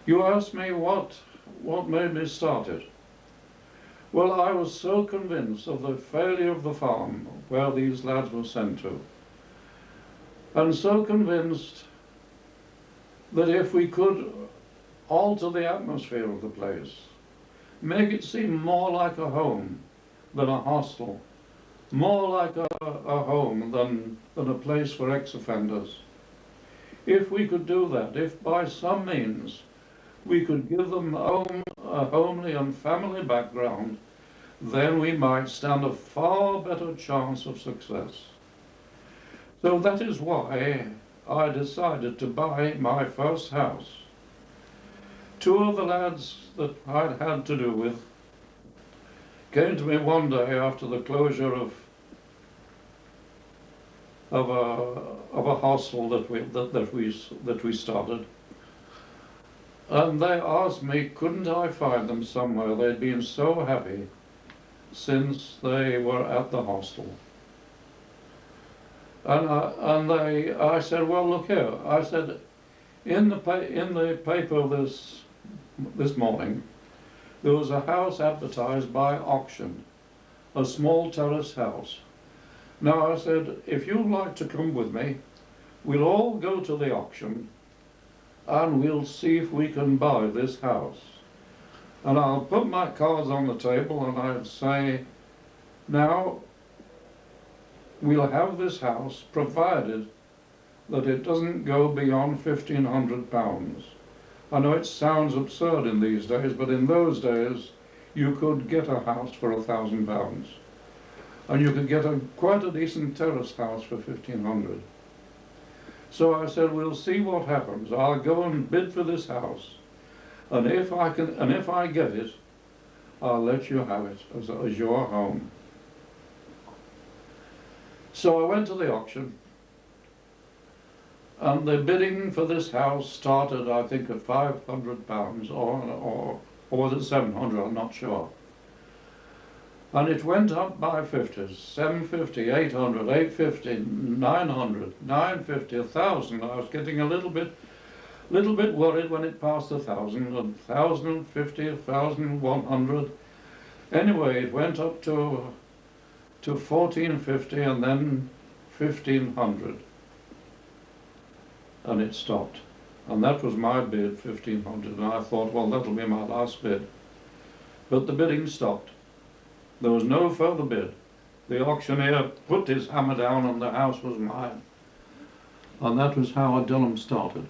You asked me what made me start it. Well, I was so convinced of the failure of the farm where these lads were sent to, and so convinced that if we could alter the atmosphere of the place, make it seem more like a home than a hostel, more like a home than a place for ex-offenders. If we could do that, if by some means we could give them a homely and family background, then we might stand a far better chance of success. So that is why I decided to buy my first house. Two of the lads that I'd had to do with came to me one day after the closure of a hostel that we started, and they asked me, couldn't I find them somewhere? They'd been so happy since they were at the hostel. And I said, well, look here. I said, in the paper this morning, there was a house advertised by auction, a small terrace house. Now, I said, if you'd like to come with me, we'll all go to the auction and we'll see if we can buy this house. And I'll put my cards on the table and I'd say, now, we'll have this house provided that it doesn't go beyond £1,500. I know it sounds absurd in these days, but in those days you could get a house for £1,000. And you could get quite a decent terrace house for £1,500. So I said, we'll see what happens. I'll go and bid for this house, and if I get it, I'll let you have it as your home. So I went to the auction, and the bidding for this house started, I think, at £500, or was it 700? I'm not sure. And it went up by 50s, 750, 800, 850, 900, 950, 1,000. I was getting a little bit worried when it passed 1,000, 1,050, 1,100. Anyway, it went up to 1,450 and then 1,500. And it stopped. And that was my bid, 1,500. And I thought, well, that'll be my last bid. But the bidding stopped. There was no further bid. The auctioneer put his hammer down and the house was mine. And that was how Adullam started.